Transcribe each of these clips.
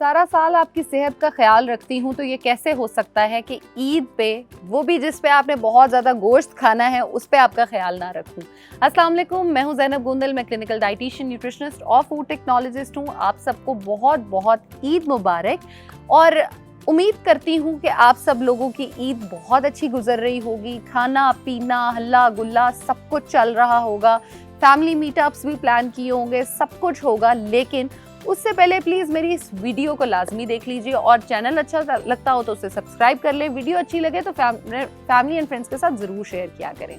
सारा साल आपकी सेहत का ख्याल रखती हूँ तो ये कैसे हो सकता है कि ईद पे वो भी जिस पे आपने बहुत ज़्यादा गोश्त खाना है उस पे आपका ख्याल ना रखूँ। अस्सलाम वालेकुम, मैं हूँ ज़ैनब गुंदल, मैं क्लिनिकल डाइटिशियन, न्यूट्रिशनिस्ट और फूड टेक्नोलॉजिस्ट हूँ। आप सबको बहुत बहुत ईद मुबारक और उम्मीद करती हूँ कि आप सब लोगों की ईद बहुत अच्छी गुजर रही होगी। खाना पीना हल्ला गुल्ला सब कुछ चल रहा होगा, फैमिली मीटअप्स भी प्लान किए होंगे, सब कुछ होगा। लेकिन उससे पहले प्लीज़ मेरी इस वीडियो को लाजमी देख लीजिए और चैनल अच्छा लगता हो तो उसे सब्सक्राइब कर ले। वीडियो अच्छी लगे तो फैमिली एंड फ्रेंड्स के साथ ज़रूर शेयर किया करें।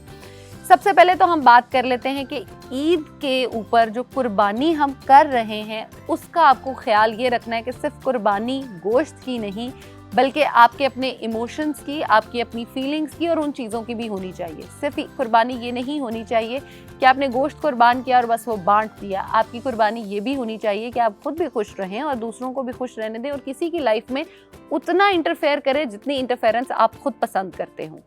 सबसे पहले तो हम बात कर लेते हैं कि ईद के ऊपर जो कुर्बानी हम कर रहे हैं उसका आपको ख्याल ये रखना है कि सिर्फ कुर्बानी गोश्त की नहीं बल्कि आपके अपने इमोशंस की, आपकी अपनी फीलिंग्स की और उन चीज़ों की भी होनी चाहिए। सिर्फ कुर्बानी ये नहीं होनी चाहिए कि आपने गोश्त कुर्बान किया और बस वो बांट दिया। आपकी कुर्बानी ये भी होनी चाहिए कि आप खुद भी खुश रहें और दूसरों को भी खुश रहने दें और किसी की लाइफ में उतना इंटरफेयर करें जितनी इंटरफेरेंस आप खुद पसंद करते हो।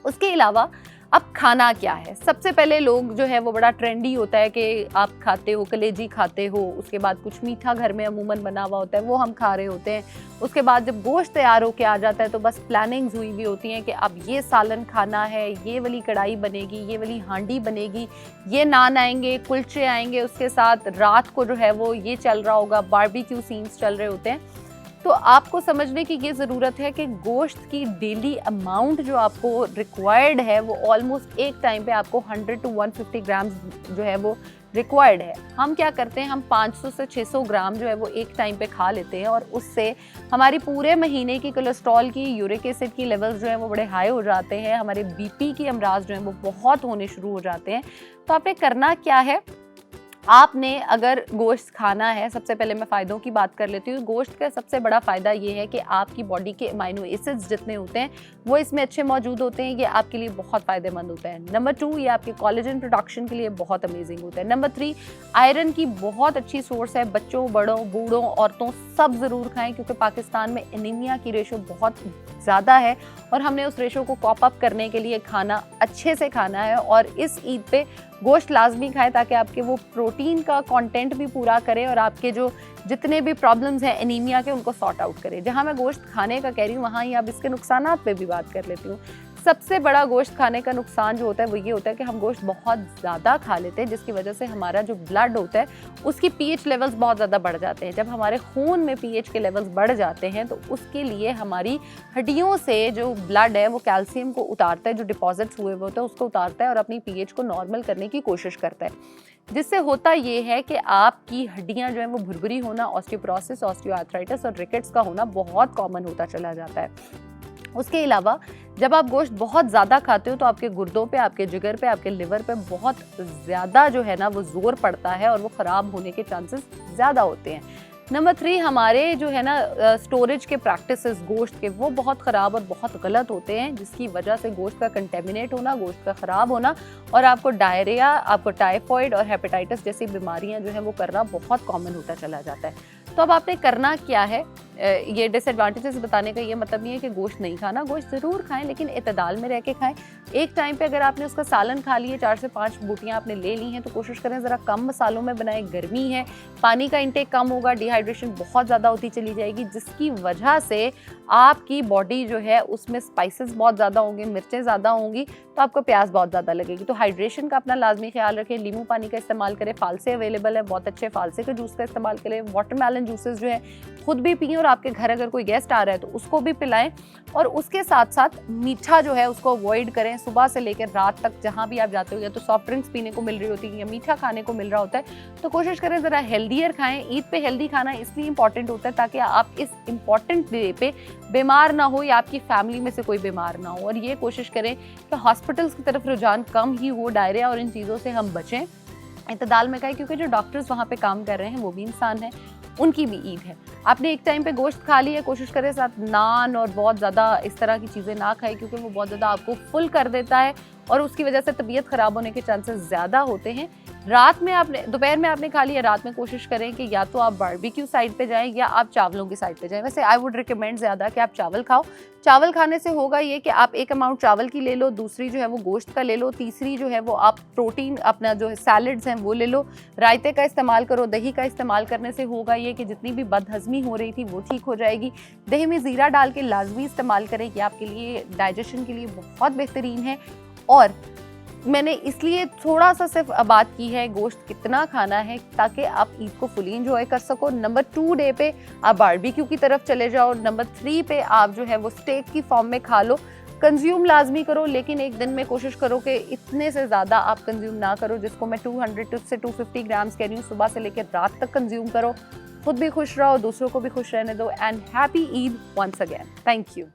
उसके अलावा अब खाना क्या है, सबसे पहले लोग जो है वो बड़ा ट्रेंडी होता है कि आप खाते हो, कलेजी खाते हो, उसके बाद कुछ मीठा घर में अमूमन बना हुआ होता है वो हम खा रहे होते हैं। उसके बाद जब गोश्त तैयार होके आ जाता है तो बस प्लानिंग्स हुई हुई होती हैं कि अब ये सालन खाना है, ये वाली कढ़ाई बनेगी, ये वाली हांडी बनेगी, ये नान आएंगे, कुलचे आएंगे, उसके साथ रात को जो है वो ये चल रहा होगा, बारबेक्यू सीन्स चल रहे होते हैं। तो आपको समझने की ये ज़रूरत है कि गोश्त की डेली अमाउंट जो आपको रिक्वायर्ड है वो ऑलमोस्ट एक टाइम पे आपको 100 to 150 ग्राम्स जो है वो रिक्वायर्ड है। हम क्या करते हैं, हम 500 से 600 ग्राम जो है वो एक टाइम पे खा लेते हैं और उससे हमारी पूरे महीने की कोलेस्ट्रॉल की, यूरिक एसिड की लेवल्स जो है वो बड़े हाई हो जाते हैं। हमारे बीपी की अमराज जो है वो बहुत होने शुरू हो जाते हैं। तो आपने करना क्या है, आपने अगर गोश्त खाना है, सबसे पहले मैं फ़ायदों की बात कर लेती हूँ। गोश्त का सबसे बड़ा फ़ायदा ये है कि आपकी बॉडी के अमाइनो एसिड्स जितने होते हैं वो इसमें अच्छे मौजूद होते हैं। ये आपके लिए बहुत फ़ायदेमंद होता है। नंबर 2, ये आपके कोलेजन प्रोडक्शन के लिए बहुत अमेजिंग होता है। नंबर 3, आयरन की बहुत अच्छी सोर्स है। बच्चों, बड़ों, बूढ़ों, औरतों सब ज़रूर खाएँ क्योंकि पाकिस्तान में एनीमिया की रेशो बहुत ज़्यादा है और हमने उस रेशो को कॉप अप करने के लिए खाना अच्छे से खाना है और इस ईद पे गोश्त लाजमी खाएं ताकि आपके वो प्रोटीन का कंटेंट भी पूरा करे और आपके जो जितने भी प्रॉब्लम्स हैं एनीमिया के उनको सॉर्ट आउट करे। जहां मैं गोश्त खाने का कह रही हूँ वहाँ ही अब इसके नुकसानात पे भी बात कर लेती हूँ। सबसे बड़ा गोश्त खाने का नुकसान जो होता है वो ये होता है कि हम गोश्त बहुत ज़्यादा खा लेते हैं जिसकी वजह से हमारा जो ब्लड होता है उसकी पीएच लेवल्स बहुत ज़्यादा बढ़ जाते हैं। जब हमारे खून में पीएच के लेवल्स बढ़ जाते हैं तो उसके लिए हमारी हड्डियों से जो ब्लड है वो कैल्शियम को उतारता है, जो डिपॉजिट्स हुए हुए होते हैं उसको उतारता है और अपनी पीएच को नॉर्मल करने की कोशिश करता है। जिससे होता ये है कि आपकी हड्डियां जो है वो भुरभुरी होना, ऑस्टियोपोरोसिस, ऑस्टियोआर्थराइटिस और रिकेट्स का होना बहुत कॉमन होता चला जाता है। उसके अलावा जब आप गोश्त बहुत ज़्यादा खाते हो तो आपके गुर्दों पे, आपके जिगर पे, आपके लिवर पे बहुत ज़्यादा जो है ना वो जोर पड़ता है और वो ख़राब होने के चांसेस ज़्यादा होते हैं। नंबर 3, हमारे जो है ना स्टोरेज के प्रैक्टिसेस गोश्त के वो बहुत ख़राब और बहुत गलत होते हैं जिसकी वजह से गोश्त का कंटेमिनेट होना, गोश्त का ख़राब होना और आपको डायरिया, आपको टाइफॉइड और हेपेटाइटिस जैसी बीमारियां जो है वो करना बहुत कॉमन होता चला जाता है। तो अब आपने करना क्या है, ये डिसएडवांटेजेस बताने का ये मतलब नहीं है कि गोश्त नहीं खाना, गोश्त ज़रूर खाएं लेकिन इतदाल में रह के खाएं। एक टाइम पे अगर आपने उसका सालन खा लिए, 4 से 5 बूटियाँ आपने ले ली हैं तो कोशिश करें ज़रा कम मसालों में बनाएं। गर्मी है, पानी का इंटेक कम होगा, डिहाइड्रेशन बहुत ज़्यादा होती चली जाएगी जिसकी वजह से आपकी बॉडी जो है उसमें स्पाइसेस बहुत ज़्यादा होंगे, मिर्चें ज़्यादा होंगी तो आपको प्यास बहुत ज़्यादा लगेगी। तो हाइड्रेशन का अपना लाजमी ख्याल रखें। नींबू पानी का इस्तेमाल करें, फालसे अवेलेबल है, बहुत अच्छे फालसे के जूस का इस्तेमाल करें। वाटरमेलन जूसेस जो है खुद भी पिएं और आपके घर अगर कोई गेस्ट आ रहा है तो उसको भी पिलाएं और उसके साथ साथ मीठा जो है उसको अवॉइड करें। सुबह से लेकर रात तक जहाँ भी आप जाते हो या तो सॉफ्ट ड्रिंक्स पीने को मिल रही होती है या मीठा खाने को मिल रहा होता है तो कोशिश करें ज़रा हेल्दियर खाएं। ईद पे हेल्दी खाना इसलिए इंपॉर्टेंट होता है ताकि आप इस इंपॉर्टेंट डे पे बीमार ना हो या आपकी फैमिली में से कोई बीमार ना हो। और ये कोशिश करें कि हॉस्पिटल्स की तरफ रुझान कम ही हो, डायरिया और इन चीज़ों से हम बचें। इतदाल में खाएं क्योंकि जो डॉक्टर्स वहाँ पे काम कर रहे हैं वो भी इंसान हैं, उनकी भी ईद है। आपने एक टाइम पे गोश्त खा लिया, कोशिश करें साथ नान और बहुत ज़्यादा इस तरह की चीज़ें ना खाएं क्योंकि वो बहुत ज़्यादा आपको फुल कर देता है और उसकी वजह से तबीयत ख़राब होने के चांसेस ज़्यादा होते हैं। रात में आपने, दोपहर में आपने खा लिया, रात में कोशिश करें कि या तो आप बारबेक्यू साइड पे जाएं या आप चावलों की साइड पे जाएं। वैसे आई वुड रिकमेंड ज़्यादा कि आप चावल खाओ। चावल खाने से होगा ये कि आप एक अमाउंट चावल की ले लो, दूसरी जो है वो गोश्त का ले लो, तीसरी जो है वो आप प्रोटीन अपना जो है सैलड्स हैं वो ले लो, रायते का इस्तेमाल करो। दही का इस्तेमाल करने से होगा ये कि जितनी भी बदहज़मी हो रही थी वो ठीक हो जाएगी। दही में ज़ीरा डाल के लाजमी इस्तेमाल करें, ये आपके लिए डाइजेशन के लिए बहुत बेहतरीन है। और मैंने इसलिए थोड़ा सा सिर्फ बात की है गोश्त कितना खाना है ताकि आप ईद को फुली इंजॉय कर सको। नंबर 2 डे पे आप बारबेक्यू की तरफ चले जाओ। नंबर 3 पे आप जो है वो स्टेक की फॉर्म में खा लो। कंज्यूम लाजमी करो, लेकिन एक दिन में कोशिश करो कि इतने से ज़्यादा आप कंज्यूम ना करो, जिसको मैं 200 से 250 ग्राम्स कह रही हूँ। सुबह से लेकर रात तक कंज्यूम करो। खुद भी खुश रहो, दूसरों को भी खुश रहने दो। And happy Eid once again. Thank you.